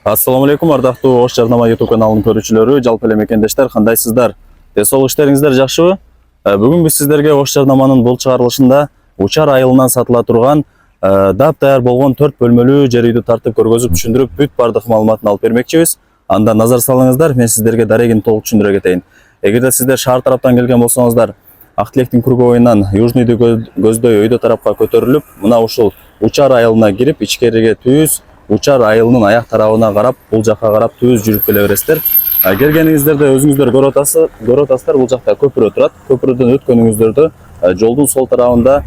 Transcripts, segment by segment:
Assalamu alaikum, ардактуу Ош Жарнама YouTube каналынын көрүүчүлөрү, жалпы эле мекендештер, кандайсыздар? Десол иштериңиздер жакшыбы? Бүгүн биз сиздерге Ош Жарнаманын бул чыгарылышында учар айылынан сатыла турган дап-даяр болгон 4 бөлмөлүү жер үйдү тартып көргөзүп түшүндүрүп бүт бардык маалыматын алып бермекчибиз. Анда назар салыңыздар, мен сиздерге дарегин толук түшүндүрө кетейин. Эгерде сиздер шаар тараптан келген болсоңуздар, Актилектин круговуйнан южныйды көздөй өйдө тарапка көтөрүлүп, мына ушул учар айылына кирип, ичкериге түз учар айылынын аяк тарабына карап, бул жакка карап түз жүрүп келе бересиздер. Келгениңиздерде өзүңүздөр көрүп атасыздар, бул жакта көпүрө турат. Көпүрөдөн өткөнүңүздөрдө жолдун сол тарабында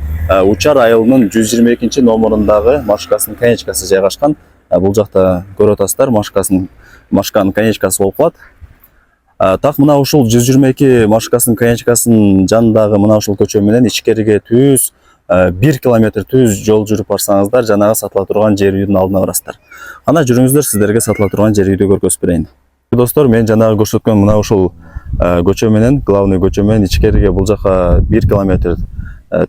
учар айылынын 122 номурундагы маршрукасынын конечкасы жайгашкан. Бул жакта көрүп атасыздар, маршруканын конечкасы болуп калат. Так мына ушул 122 маршрукасынын конечкасынын жанындагы мына ушул көчө менен ичкериге түз 1 километр түз жол жүрүп барсаңыздар, жанагы сатыла турган жер үйдүн алдына барасыздар. Ана жүрүңүздөр, сиздерге сатыла турган жер үйдү көрсөтүп берейин. Достор, мен жанагы көрсөткөн мына ушул көчө менен, главный көчө менен ичкериге бул жака 1 километр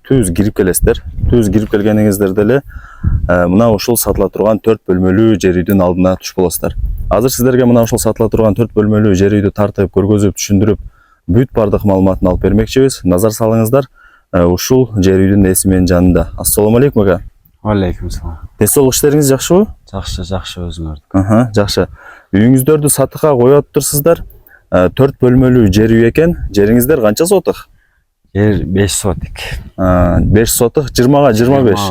түз кирип келесиздер. Түз кирип келгениңиздерде эле мына ушул сатыла турган 4 бөлмөлүү жер үйдүн алдына түшүп болосуздар. Азыр сиздерге мына ушул сатыла турган 4 бөлмөлүү жер үйдү тартып, көргөзүп, түшүндүрүп, бүт бардык маалыматын алып бермекчибиз. Назар салыңыздар. Ушул жер үйдүн эси менин жанында. Ассаламу алейкум ага. Алейкум салам. Десол иштериңиз жакшыбы? Жакшы өзүңөрдү. Жакшы. Үйүңүздөрдү сатыкка коюп атыптырсыздар. 4 бөлмөлүү жер үй экен. Жериңиздер канча сотык? Жер 5 сотик. 5 сотык 20га 25.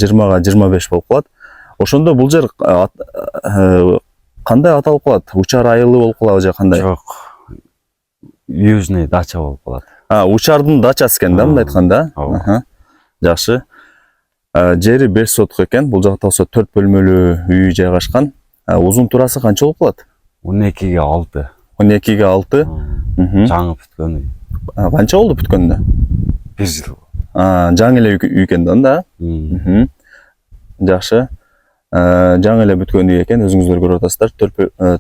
20га 25 болуп калат. Ошондо бул жер кандай аталып калат? Учар айылы болуп калабы же кандай? Жок. Южный дача болуп калат. Учардын дачасы экен да, мындай айтканда. Жакшы. Жери 5 сотук экен. Бул жакта болсо 4 бөлмөлүү үй жайгашкан. Узун турасы канча болуп калат? 12ге 6. 12ге 6. Жаңы бүткөн үй. Канча болду бүткөнүнө? 1 жыл. Жаңы эле үй экен да. Жакшы. Жаңы эле бүткөн үй экен, өзүңүздөр көрүп атасыздар.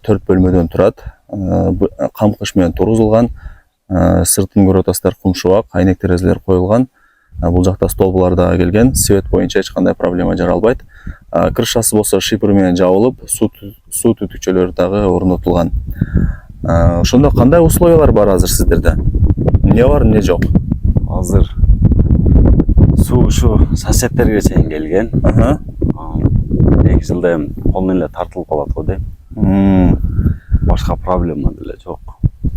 4 бөлмөдөн турат. Кам кыш менен тургузулган. Сыртын көрүп атасыздар, кумшубак, айнек терезелер коюлган. Бул жакта столбулар да келген. Свет боюнча эч кандай проблема жаралбайт. Крышасы болсо шипр менен жабылып, суу түтүкчөлөрү дагы орнотулган. Ошондо кандай условиялар бар азыр сиздерде? Эмне бар, эмне жок? Азыр суу ушу соседтерге чейин келген. 2 жылда эми колун эле тартылып калат го дейм. Башка проблема деле жок.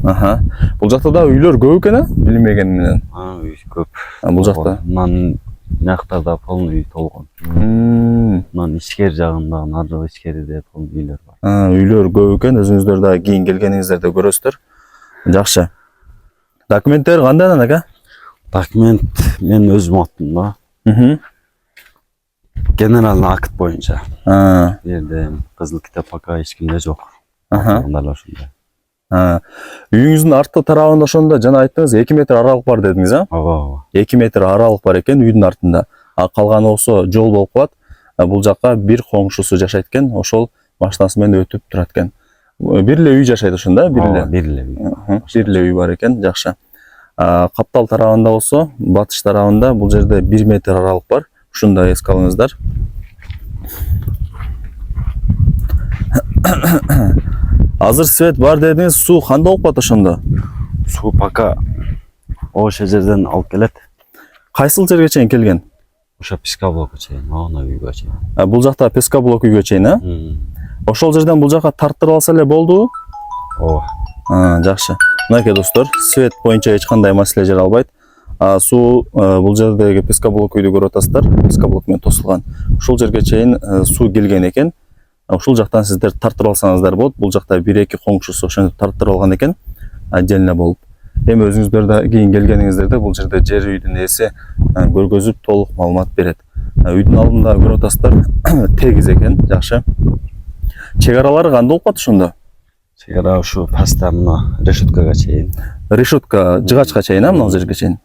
Бул жакта да үйлөр көп экен, билинбеген менен. Үй көп. Бул жакта. Мындан мактарда полный үй толгон. Мындан ичкери жагында, нары ичкериде полный үйлөр бар. Үйлөр көп экен, өзүңүздөр да кийин келгениңиздерде көрөсүздөр. Жакшы. Документтер кандай ага? Документ мен өзүм аттымда. Генеральный акт боюнча. Жерде кызыл китеп пока эч кимде жок. Үйүңүздүн арткы тарабында ошондо жана айттыңыз 2 метр аралык бар дедиңиз, а? Ооба. 2 метр аралык бар экен үйдүн артында. Калганы болсо жол болуп калат. Бул жакка бир коңшусу жашайт экен, ошол машинасы менен өтүп турат экен. Бир эле үй жашайт ошондо, бир эле. Бир эле үй бар экен, жакшы. Каптал тарабында болсо, батыш тарабында бул жерде 1 метр аралык бар. Ушунда эске алыңыздар. Азыр свет бар дедиңиз, суу кандай болуп калат ошондо? Суу пока ошол жерден алып келет. Кайсыл жерге чейин келген? Ошо пескоблокко чейин, ана үйгө чейин. Бул жакта пескоблок үйгө чейин, а? Ошол жерден бул жака тартырып алса эле болдубу? Ооба. Жакшы. Мынакей достор, свет боюнча эч кандай маселе жаралбайт. Суу бул жердеги пескоблок үйдү көрүп атасыздар, пескоблок менен тосулган. Ушул жерге чейин суу келген экен. Ушул жактан сиздер тартырып алсаңыздар болот. Бул жакта 1-2 коңшусу ошентип тартырып алган экен, отдельно болуп. Эми өзүңүздөр да кийин келгениңиздерде бул жерде жер үйдүн ээси көргөзүп толук маалымат берет. Үйдүн алдында көрүп атасыздар, тегиз экен, жакшы. Чек аралары кандай болуп калат ошондо? Чек ара ушу паста мына решеткага чейин. Решетка жыгачка чейин, мына жерге чейин.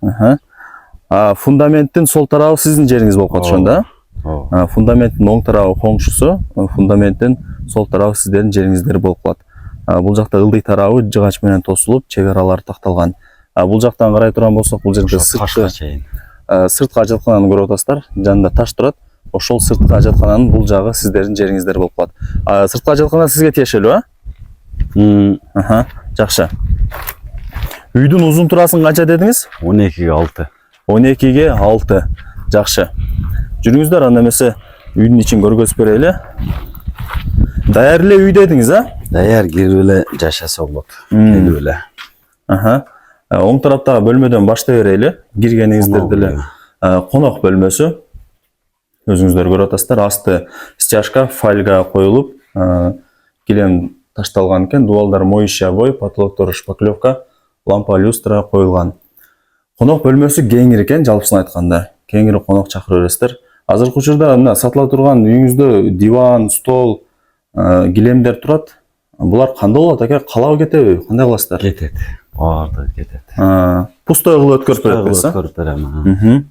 Фундаменттин сол тарабы сиздин жериңиз болуп калат ошондо, а? Фундаменттин оң тарабы коңшусу, фундаменттин сол тарабы сиздердин жериңиздер болуп калат. Бул жакта ылдый тарабы жыгач менен тосулуп, чек аралары такталган. Бул жактан карай турган болсок, бул жерде сыртка ажыткананы көрүп атасыздар. Жанында таш турат. ошол сырткы ажаткананын бул жагы сиздердин жериңиздер болуп калат. Сырткы ажаткана сизге тиешелүү, жакшы. Үйдүн узун турасын канча дедиңиз? 12'ye 6. 12'ye 6. Жакшы. Жүрүңүздөр, анда эмесе үйдүн ичин көргөзүп берели. Даяр эле үй дедиңиз, Даяр кирип эле жашаса болот. Келип эле. Оң тараптагы бөлмөдөн баштай берели. Киргениңиздерде эле конок бөлмөсү. Өзүңүздөр көрүп атасыздар. Асты стяжка, фольга коюлуп, килем ташталган экен. Дубалдар моющий обой, потолоктор шпаклевка, лампа, люстра коюлган. Конок бөлмөсү кеңири экен, жалпысын айтканда. Кеңири конок чакыра бересиздер. Азыркы учурда мына сатыла турган үйүңүздө диван, стол, килемдер турат. Булар кандай болот аке? Калабы кетеби? Кандай кыласыздар? Кетет. Баарды кетет. Пустой кылып өткөрүп бересиз. Өткөрүп берем.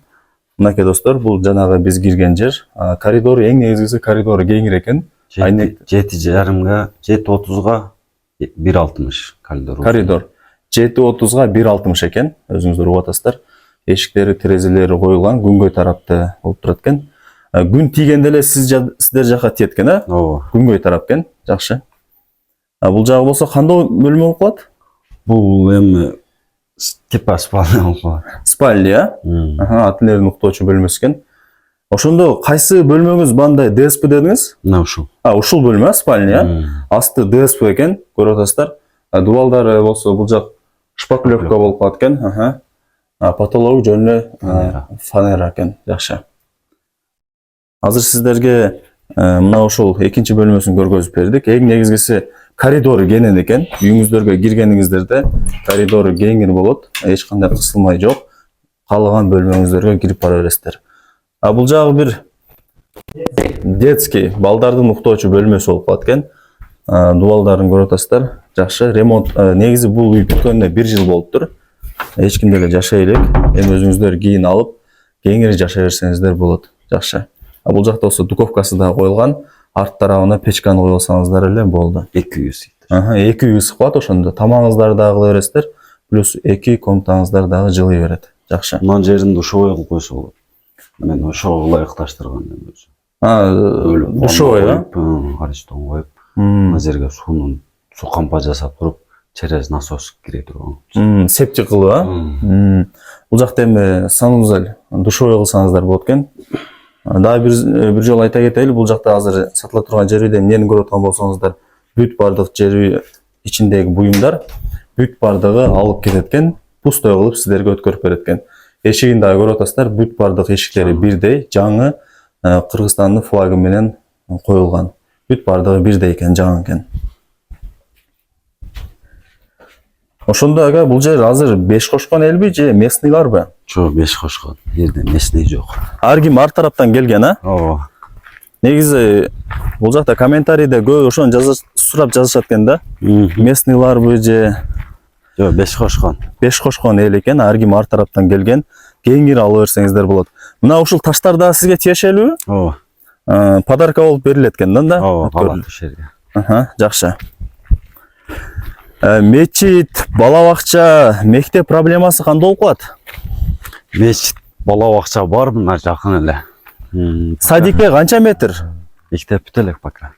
Мынакей достор, бул жанагы биз кирген жер. Коридор, эң негизгиси коридору кеңири экен. 7,5'ga 7,30'ga 1,60 коридор. Коридор 7,30'ga 1,60 экен. Өзүңүздөр угуп атасыздар. Эшиктери, терезелери коюлган, күнгөй тарапты болуп турат экен. Күн тийгенде эле сиздер жака тиет экен, Ооба. Күнгөй тарап экен. Жакшы. Бул жагы болсо кандай бөлмө болуп калат? Бул эми типа спальня болуп калат. Спальня, ательердин уктоочу бөлмөсү экен. Ошондо кайсы бөлмөңүз бандай ДСП дедиңиз? Мына ушул. Ушул бөлмө спальня. Асты ДСП экен, көрүп атасыздар. Дубалдары болсо бул жак шпаклевка болуп калат экен. Потологу жөн эле фанера экен. Жакшы. Азыр сиздерге мына ушул экинчи бөлмөсүн көргөзүп бердик. Эң негизгиси коридору кенен экен. Үйүңүздөргө киргениңиздерде коридору кеңири болот. Эч кандай кысылмай жок. Каалаган бөлмөңүздөргө кирип бара бересиздер. Бул жагы бир детский балдардын уктоочу бөлмөсү болуп калат экен. Дубалдарын көрүп атасыздар. Жакшы. Ремонт негизи бул үй бүткөнүнө 1 жыл болуптур. Эч кимде эле жашай элек. Эми өзүңүздөр кийин алып, кеңири жашай берсеңиздер болот. Жакшы. Бул жакта болсо дуковкасы да коюлган. Арт тарабына печканы коюп алсаңыздар эле болду. 2 үй ысыйт. 2 үй ысып калат ошондо. Тамагыңыздарды дагы кыла бересиздер. Плюс 2 комнатаңыздар дагы жылый берет. Жакшы. Мына жерин душевой кылып койсо болот. Мен ошого ылайыкташтырган өзү. Душевой, Аристон коюп, мына жерге суу кампа жасап туруп, через насос кире турган. Септик кылып, Бул жакта эми санузел душевой кылсаңыздар болот экен. Дагы бир жолу айта кетели, бул жакта азыр сатыла турган жер үйдө эмнени көрүп аткан болсоңуздар, бүт бардык жер үй ичиндеги буюмдар бүт бардыгы алып кетет экен, пустой кылып сиздерге өткөрүп берет экен. Эшигин дагы көрүп атасыздар, бүт бардык эшиктери бирдей, жаңы Кыргызстандын флагы менен коюлган. Бүт бардыгы бирдей экен, жаңы экен. Ошондо ага бул жер азыр 5 кошкон элби же местныйларбы? Жок, 5 кошкон. Жерде местный жок. Ар ким ар тараптан келген, Ооба. Негизи бул жакта комментарийде көп ошону сурап жазышат экен да. Местныйларбы же Жок, 5 кошкон. 5 кошкон эл экен, ар ким ар тараптан келген. Кеңири алып берсеңиздер болот. Мына ушул таштар да сизге тиешелүү? Ооба. Подарка болуп берилет экен да? Ооба, калат ошерге. Жакшы. Мечит, бала бакча, мектеп проблемасы кандай болуп калат? Мечит, бала бакча бар мына жакын эле. Садикке канча метр? Мектеп бүт элек пока.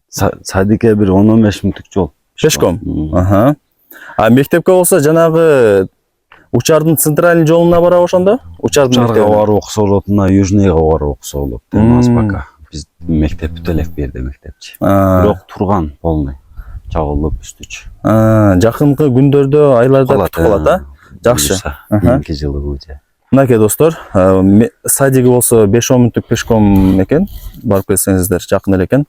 Садикке бир 10-15 мүнөттүк жол. Пешком. Мектепке болсо жанагы Учардын центральный жолуна барабы ошондо? Учардын мектебине барып окуса болот, мына южныйга барып окуса болот. Эмас пока. Биз мектеп бүт элек бу жерде мектепчи. Бирок турган полный. Чагылып үстүчү. Жакынкы күндөрдө, айларда бүтүп калат, Жакшы. Кийинки жылы бул же. Мынакей достор, садиги болсо 5-10 мүнөттүк пешком экен, барып келсеңиздер жакын эле экен.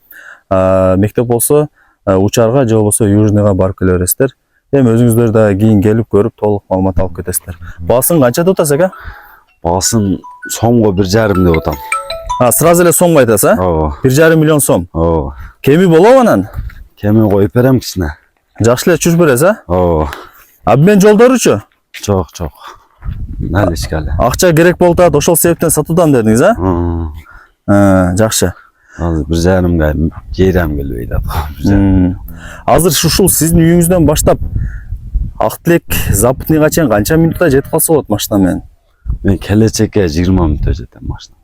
Мектеп болсо Учарга же болбосо Южныйга барып келе бересиздер. Эми өзүңүздөр да кийин келип көрүп толук маалымат алып кетесиздер. Баасын канча деп атасыз ака? Баасын сомго 1,5 деп атам. Сразу эле сомго айтасыз, Ооба. 1,5 миллион сом. Ооба. Кеми болобу анан? Кеми коюп берем кичине. Жакшы эле чүз бересиз, Ооба. Обмен жолдоручу? Жок. Наличкали. Акча керек болуп атат, ошол себептен сатуудам дедиңиз, Жакшы. Азыр 1,5 жейрем келбей атат. Азыр ушул сиздин үйүңүздөн баштап Ак Тилек Западныйга чейин канча минутта жетип калса болот машина менен? Мен келечекке 20 мүнөттө жетем машина.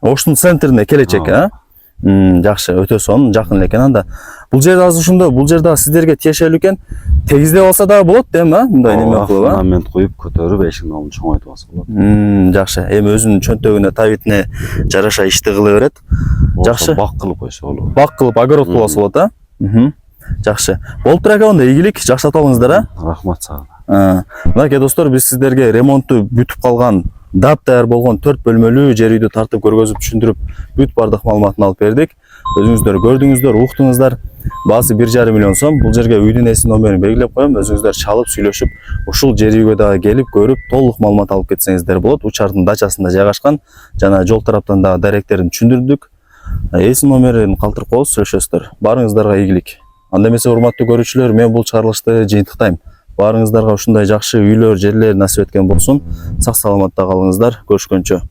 Оштун центрине келечек, а? Жакшы, өтө сонун, жакын экен анда. Бул жерде азыр ушунда, бул жерде сиздерге тиешелүү экен. Тегиздеп алса дагы болот, эми, а? Мындай неме кылып, а? Фундамент коюп, көтөрүп, эшиктин алдын чоңойтуп алса болот. Жакшы. Эми өзүнүн чөнтөгүнө, табитине жараша ишти кыла берет. Жакшы. Бак кылып койсо болот. Бак кылып, огород кылып алса болот, а? Жакшы. Болуптур экен онда, ийгилик, жакшатып алыңыздар, а? Рахмат сага. Мынакей достор, биз сиздерге ремонтту бүтүп калган, дап-даяр болгон 4 бөлмөлүү жер үйдү тартып көргөзүп түшүндүрүп, бүт бардык маалыматын алып бердик. Өзүңүздөр көрдүңүздөр, уктуңуздар. Баасы 1,5 миллион сом. Бул жерге үйдүн эсин номерин белгилеп коем. Өзүңүздөр чалып, сүйлөшүп, ушул жер үйгө дагы келип көрүп, толук маалымат алып кетсеңиздер болот. Учардын дачасында жайгашкан, жана жол тараптан дагы даректерин түшүндүрдүк. Эсин номерин калтырып коебуз, сүйлөшөсүздөр. Барыңыздарга ийгилик. Анда эмесе, урматтуу көрүүчүлөр, мен бул чыгарылышты жыйынтыктайм. Барыңыздарга ушундай жакшы үйлөр, жерлер насип эткен болсун. Сак саламатта калыңыздар. Көрүшкөнчө.